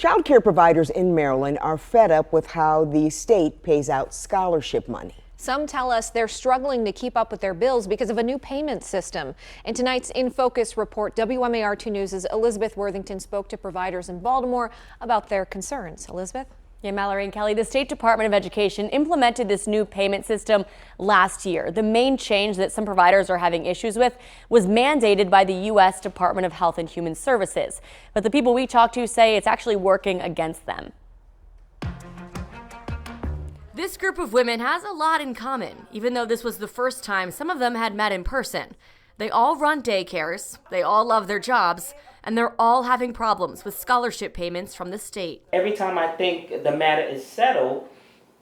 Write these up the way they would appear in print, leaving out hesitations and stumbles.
Child care providers in Maryland are fed up with how the state pays out scholarship money. Some tell us they're struggling to keep up with their bills because of a new payment system. In tonight's In Focus report, WMAR2 News' Elizabeth Worthington spoke to providers in Baltimore about their concerns. Elizabeth? Yeah, Mallory and Kelly, the State Department of Education implemented this new payment system last year. The main change that some providers are having issues with was mandated by the U.S. Department of Health and Human Services. But the people we talked to say it's actually working against them. This group of women has a lot in common, even though this was the first time some of them had met in person. They all run daycares, they all love their jobs, and they're all having problems with scholarship payments from the state. Every time I think the matter is settled,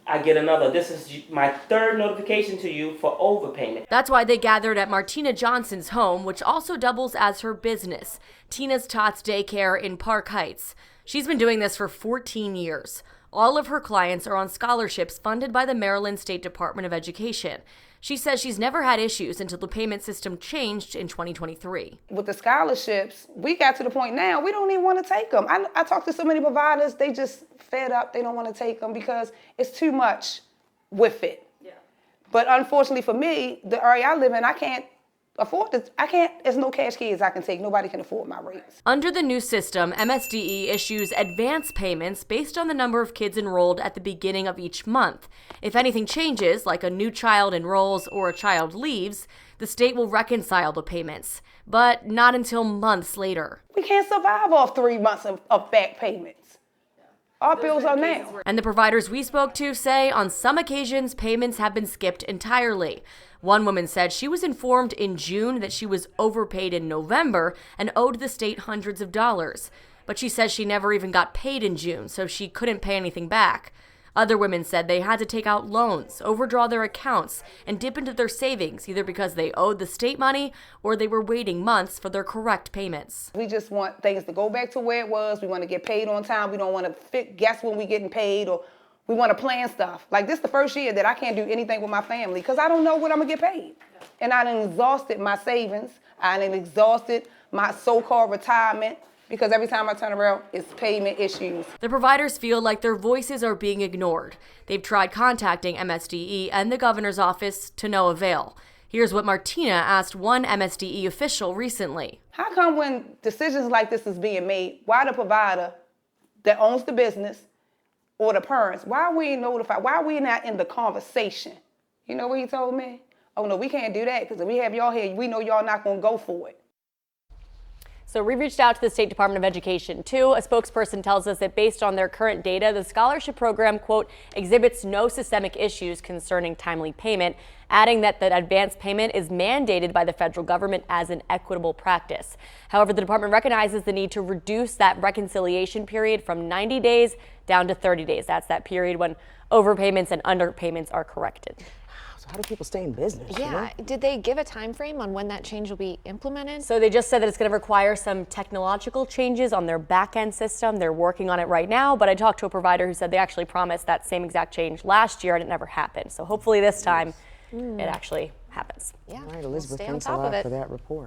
I get another. This is my third notification to you for overpayment. That's why they gathered at Martina Johnson's home, which also doubles as her business, Tina's Tots Daycare in Park Heights. She's been doing this for 14 years. All of her clients are on scholarships funded by the Maryland State Department of Education. She says she's never had issues until the payment system changed in 2023. With the scholarships, we got to the point now we don't even want to take them. I talked to so many providers, they just fed up. They don't want to take them because it's too much with it. Yeah. But unfortunately for me, the area I live in, I can't afford this. There's no cash kids I can take. Nobody can afford my rates. Under the new system, MSDE issues advance payments based on the number of kids enrolled at the beginning of each month. If anything changes, like a new child enrolls or a child leaves, the state will reconcile the payments, but not until months later. We can't survive off 3 months of back payments. Our bills are now. And the providers we spoke to say on some occasions payments have been skipped entirely. One woman said she was informed in June that she was overpaid in November and owed the state hundreds of dollars. But she says she never even got paid in June, so she couldn't pay anything back. Other women said they had to take out loans, overdraw their accounts, and dip into their savings, either because they owed the state money or they were waiting months for their correct payments. We just want things to go back to where it was. We want to get paid on time. We don't want to guess when we're getting paid, or we want to plan stuff. Like this is the first year that I can't do anything with my family because I don't know when I'm going to get paid. And I done exhausted my savings. I done exhausted my so-called retirement. Because every time I turn around, it's payment issues. The providers feel like their voices are being ignored. They've tried contacting MSDE and the governor's office to no avail. Here's what Martina asked one MSDE official recently. How come when decisions like this is being made, why the provider that owns the business or the parents, why are we notified? Why are we not in the conversation? You know what he told me? Oh no, we can't do that because if we have y'all here, we know y'all not going to go for it. So we reached out to the State Department of Education, too. A spokesperson tells us that based on their current data, the scholarship program, quote, exhibits no systemic issues concerning timely payment, adding that the advance payment is mandated by the federal government as an equitable practice. However, the department recognizes the need to reduce that reconciliation period from 90 days down to 30 days. That's that period when overpayments and underpayments are corrected. So how do people stay in business? Yeah, you know? did they give a time frame on when that change will be implemented? So they just said that it's going to require some technological changes on their back-end system. They're working on it right now, but I talked to a provider who said they actually promised that same exact change last year and it never happened. So hopefully this time it actually happens. Yeah, All right, Elizabeth, we'll stay on thanks a top of lot it. for that report.